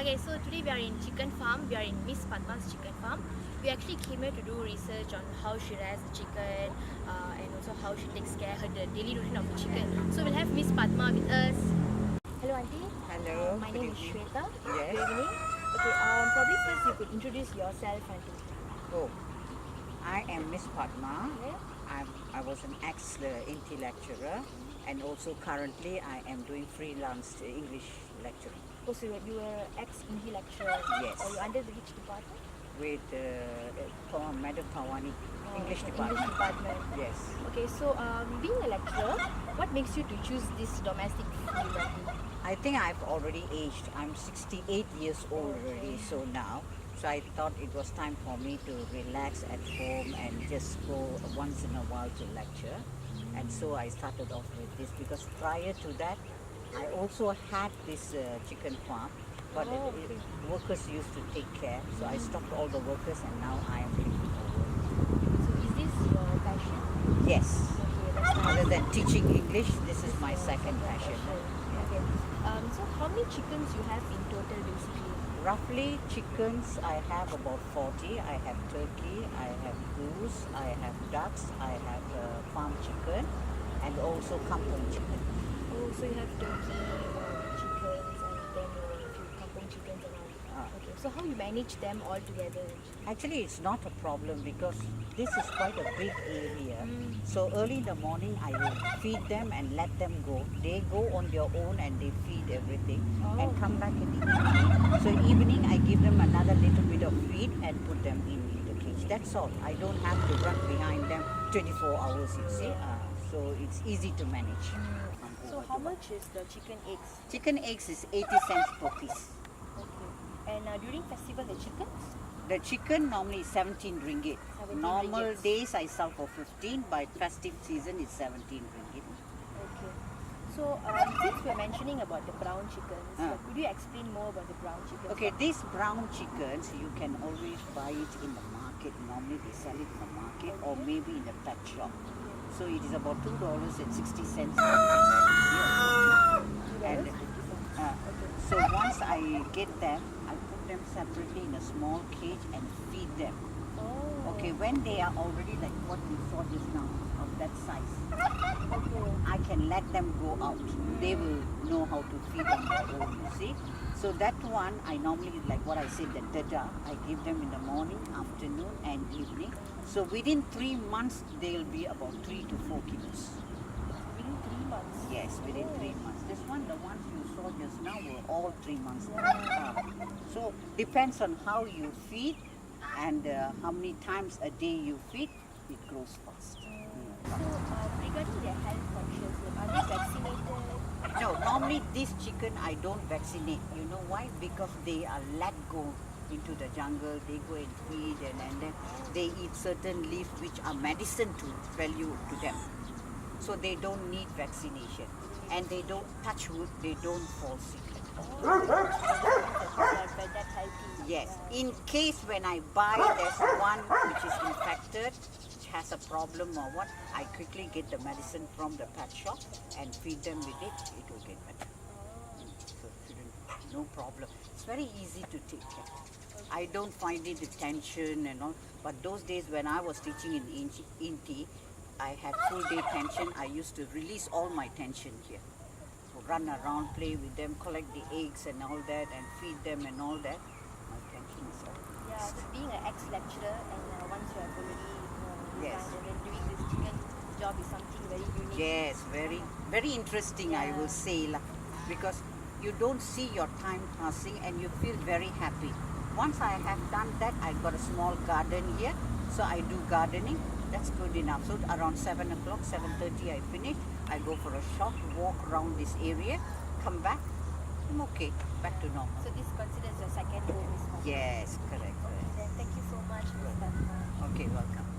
Okay, so today we are in chicken farm. We are in Miss Padma's chicken farm. We actually came here to do research on how she rears the chicken and also how she takes care of the daily routine of the chicken. So we'll have Miss Padma with us. Hello, Auntie. Hello. My good name is evening. Shweta. Yes. Good evening. Okay, probably first you could introduce yourself, Auntie. Oh, I am Miss Padma. Yeah? I was an ex-INTI lecturer, and also currently I am doing freelance English lecturing Oh, so you were ex-Hindi lecturer. Yes. Or you under which department? with Madam Tawani, English Okay, department. English department. Yes. Okay, so being a lecturer, what makes you to choose this domestic field, Auntie? I think I've already aged. I'm 68 years old already, so now. So I thought it was time for me to relax at home and just go once in a while to lecture. And so I started off with this because prior to that, I also had this chicken farm, but Oh, okay. workers used to take care. So I stopped all the workers and now I am taking over. So is this your passion? Yes. Okay, that's nice. Other than teaching English, this is my second passion. Okay. So how many chickens you have in total basically? Roughly chickens, I have about 40. I have turkey, I have goose, I have ducks, I have farm chicken, and also kampung chicken. Oh, so you have turkey, chickens, and then a few kampung chickens and all. Okay. So how you manage them all together? Actually, it's not a problem because this is quite a big area. So early in the morning, I will feed them and let them go. They go on their own and they feed everything and come back in the evening. So evening, I give them another little bit of feed and put them in the cage. That's all. I don't have to run behind them 24 hours, you see. So it's easy to manage. So how much is the chicken eggs? Chicken eggs is 80 cents per piece. Okay. And during festival, the chickens? The chicken normally is 17 ringgit. 17 Normal ringgit. days I sell for 15, but festive season is 17 ringgit. Okay. So since we're mentioning about the brown chickens, could you explain more about the brown chickens? Okay, these brown chickens, you can always buy it in the market. Normally they sell it in the market or maybe in the pet shop. So it is about $2.60. And so once I get them, I put them separately in a small cage and feed them. Oh. Okay, when they are already like what you saw just now, of that size, I can let them go out. They will know how to feed on their own, you see. So that one, I normally, like what I said, the dada, I give them in the morning, afternoon and evening. So within 3 months, they'll be about 3 to 4 kilos. Within 3 months? Yes, within 3 months. This one, the ones you saw just now were all 3 months. So depends on how you feed and how many times a day you feed, it grows fast. So regarding their health conscious, are they vaccinated? No, normally this chicken I don't vaccinate. You know why? Because they are let go into the jungle, they go and feed and then they eat certain leaves which are medicine to value to them. So they don't need vaccination. And they don't touch wood, they don't fall sick at all. That healthy. Yes. In case when I buy there's one which is infected, which has a problem or what, I quickly get the medicine from the pet shop and feed them with it, it will get better. So no problem. It's very easy to take care. I don't find it a tension and all, but those days when I was teaching in INTI, I had full day tension. I used to release all my tension here. So run around, play with them, collect the eggs and all that and feed them and all that. My tension is all Yeah, so being an ex-lecturer and once you have already Yes. resigned and then doing this chicken job is something very unique. Yes, very interesting, I will say, because you don't see your time passing and you feel very happy. Once I have done that, I got a small garden here, so I do gardening. That's good enough. So around 7 o'clock, 7:30 I finish. I go for a short walk around this area, come back, I'm okay, back to normal. So this considers your second home is not? Yes, correct. Then thank you so much, Ms. Padma. Okay, welcome.